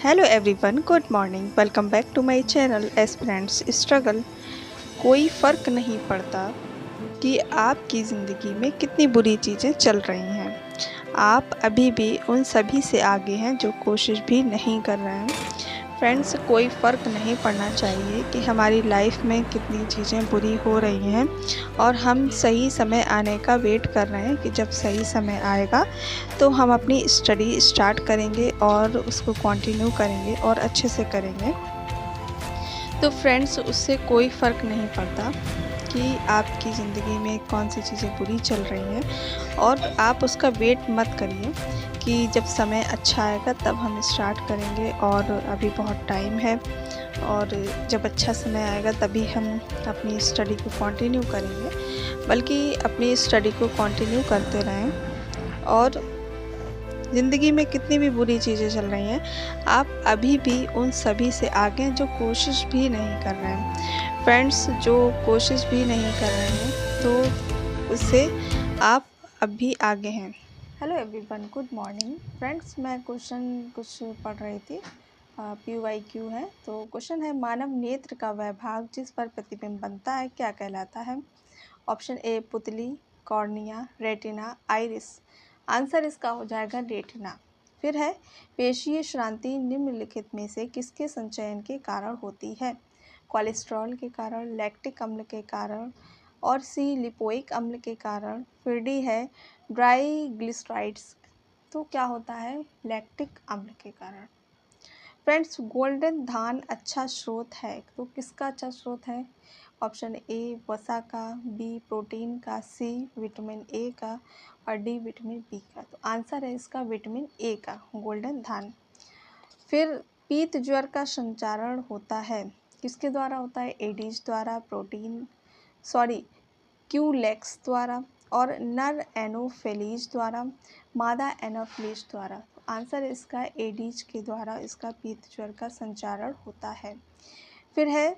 Hello everyone, good morning. Welcome back to my channel aspirants struggle. कोई फ़र्क नहीं पड़ता कि आपकी ज़िंदगी में कितनी बुरी चीज़ें चल रही हैं। आप अभी भी उन सभी से आगे हैं जो कोशिश भी नहीं कर रहे हैं। फ्रेंड्स, कोई फ़र्क नहीं पड़ना चाहिए कि हमारी लाइफ में कितनी चीज़ें बुरी हो रही हैं और हम सही समय आने का वेट कर रहे हैं कि जब सही समय आएगा तो हम अपनी स्टडी स्टार्ट करेंगे और उसको कंटिन्यू करेंगे और अच्छे से करेंगे। तो फ्रेंड्स, उससे कोई फ़र्क नहीं पड़ता कि आपकी ज़िंदगी में कौन सी चीज़ें बुरी चल रही हैं, और आप उसका वेट मत करिए कि जब समय अच्छा आएगा तब हम स्टार्ट करेंगे और अभी बहुत टाइम है, और जब अच्छा समय आएगा तभी हम अपनी स्टडी को कंटिन्यू करेंगे। बल्कि अपनी स्टडी को कंटिन्यू करते रहें। और ज़िंदगी में कितनी भी बुरी चीज़ें चल रही हैं, आप अभी भी उन सभी से आगे हैं जो कोशिश भी नहीं कर रहे हैं। फ्रेंड्स, जो कोशिश भी नहीं कर रहे हैं तो उससे आप अभी आगे हैं। Hello everyone, good morning. Friends, मैं क्वेश्चन कुछ पढ़ रही थी। PYQ है। तो क्वेश्चन है, मानव नेत्र का वह भाग जिस पर प्रतिबिंब बनता है क्या कहलाता है? ऑप्शन ए पुतली, कॉर्निया, रेटिना, आइरिस। आंसर इसका हो जाएगा रेटिना। फिर है, पेशीय श्रांति निम्नलिखित में से किसके संचयन के कारण होती है? कोलेस्ट्रॉल के कारण, लैक्टिक अम्ल के कारण, और सी लिपोइक अम्ल के कारण। फिर डी है ट्राइग्लिसराइड्स। तो क्या होता है? लैक्टिक अम्ल के कारण। फ्रेंड्स, गोल्डन धान अच्छा स्रोत है तो किसका अच्छा स्रोत है? ऑप्शन ए वसा का, बी प्रोटीन का, सी विटामिन ए का, और डी विटामिन बी का। तो आंसर है इसका विटामिन ए का, गोल्डन धान। फिर पीत ज्वर का संचारण होता है किसके द्वारा होता है? एडीज द्वारा, क्यूलेक्स द्वारा, और नर एनोफिलीज द्वारा, मादा एनोफिलीज द्वारा। तो आंसर इसका एडीज के द्वारा इसका पीत ज्वर का संचारण होता है। फिर है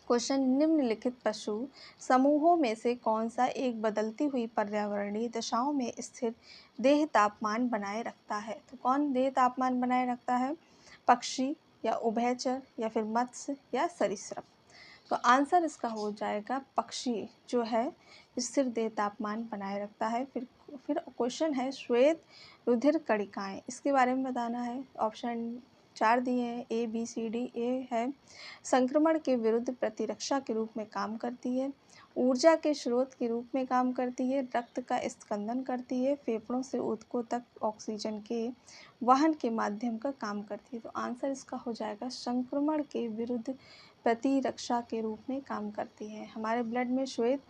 क्वेश्चन, निम्नलिखित पशु समूहों में से कौन सा एक बदलती हुई पर्यावरणीय दशाओं में स्थिर देह तापमान बनाए रखता है? तो कौन देह तापमान बनाए रखता है? पक्षी, या उभयचर, या फिर मत्स्य, या सरीसृप। तो आंसर इसका हो जाएगा पक्षी, जो है स्थिर देह तापमान बनाए रखता है। फिर क्वेश्चन है, श्वेत रुधिर कणिकाएं, इसके बारे में बताना है। ऑप्शन 4 दिए हैं, ए बी सी डी। ए है, संक्रमण के विरुद्ध प्रतिरक्षा के रूप में काम करती है, ऊर्जा के स्रोत के रूप में काम करती है, रक्त का स्कंदन करती है, फेफड़ों से ऊतकों तक ऑक्सीजन के वहन के माध्यम का काम करती है। तो आंसर इसका हो जाएगा संक्रमण के विरुद्ध प्रतिरक्षा के रूप में काम करती है। हमारे ब्लड में श्वेत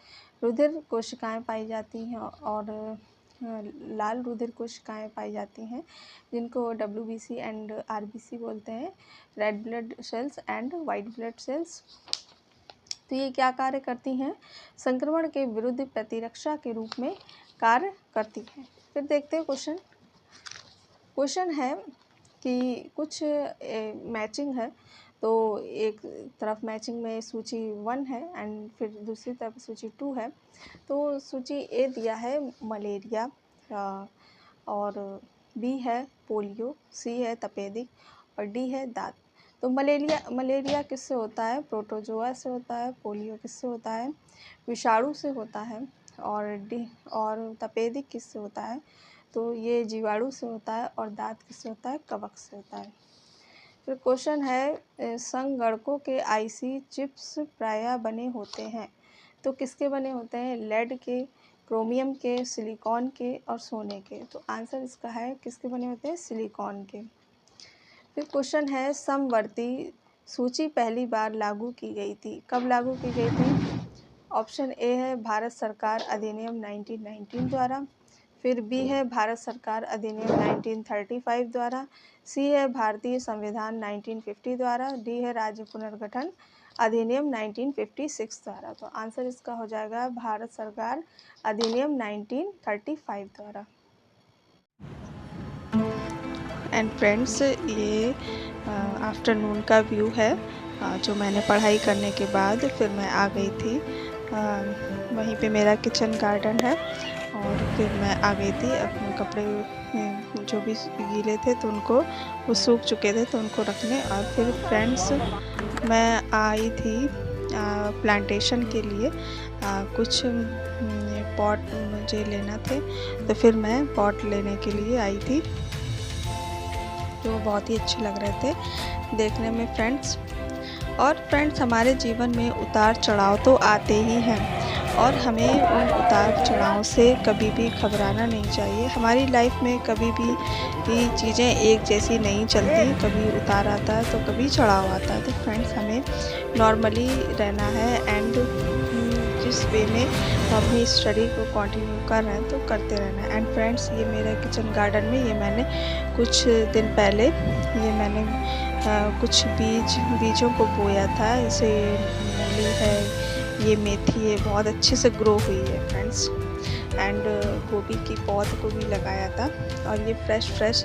रुधिर कोशिकाएं पाई जाती हैं और लाल रुधिर कोशिकाएं पाई जाती हैं, जिनको WBC एंड RBC बोलते हैं, red blood cells and white blood cells. तो ये क्या कार्य करती हैं? संक्रमण के विरुद्ध प्रतिरक्षा के रूप में कार्य करती हैं। फिर देखते हैं क्वेश्चन है कि कुछ मैचिंग है। तो एक तरफ मैचिंग में सूची 1 है एंड फिर दूसरी तरफ सूची 2 है। तो सूची ए दिया है मलेरिया, और बी है पोलियो, सी है तपेदिक, और डी है दांत। तो मलेरिया किससे होता है? प्रोटोजोआ से होता है। पोलियो किससे होता है? विषाणु से होता है। और तपेदिक किससे होता है? तो ये जीवाणु से होता है। और दांत किससे होता है? कवक से होता है। फिर क्वेश्चन है, संगणकों के आईसी चिप्स प्रायः बने होते हैं तो किसके बने होते हैं? लेड के, क्रोमियम के, सिलिकॉन के, और सोने के। तो आंसर इसका है किसके बने होते हैं? सिलिकॉन के। फिर क्वेश्चन है, समवर्ती सूची पहली बार लागू की गई थी, कब लागू की गई थी? ऑप्शन ए है भारत सरकार अधिनियम 1919 द्वारा, फिर बी है भारत सरकार अधिनियम 1935 द्वारा, सी है भारतीय संविधान 1950 द्वारा, डी है राज्य पुनर्गठन अधिनियम 1956 द्वारा। तो आंसर इसका हो जाएगा भारत सरकार अधिनियम 1935 द्वारा। एंड फ्रेंड्स, ये आफ्टरनून का व्यू है जो मैंने पढ़ाई करने के बाद फिर मैं आ गई थी। वहीं पे मेरा किचन गार्डन है और फिर मैं आ गई थी। अपने कपड़े जो भी गीले थे तो उनको, वो सूख चुके थे तो उनको रखने। और फिर फ्रेंड्स मैं आई थी प्लांटेशन के लिए। कुछ पॉट मुझे लेना थे, तो फिर मैं पॉट लेने के लिए आई थी, जो बहुत ही अच्छे लग रहे थे देखने में फ्रेंड्स। और फ्रेंड्स, हमारे जीवन में उतार चढ़ाव तो आते ही हैं, और हमें उन उतार चढ़ाव से कभी भी घबराना नहीं चाहिए। हमारी लाइफ में कभी भी चीज़ें एक जैसी नहीं चलती, कभी उतार आता है तो कभी चढ़ाव आता है। तो फ्रेंड्स, हमें नॉर्मली रहना है, एंड जिस वे में हम अपनी स्टडी को कंटिन्यू कर रहे हैं तो करते रहना है। एंड फ्रेंड्स, ये मेरे किचन गार्डन में ये मैंने कुछ दिन पहले ये मैंने कुछ बीजों को बोया था। इसे मूली है, ये मेथी है, बहुत अच्छे से ग्रो हुई है फ्रेंड्स। एंड गोभी की पौध को भी लगाया था। और ये फ्रेश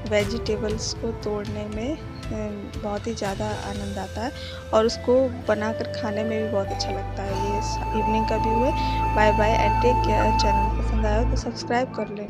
वेजिटेबल्स को तोड़ने में बहुत ही ज़्यादा आनंद आता है, और उसको बनाकर खाने में भी बहुत अच्छा लगता है। ये इवनिंग का व्यू है। Bye bye and take care. Channel पसंद आया तो सब्सक्राइब कर लें।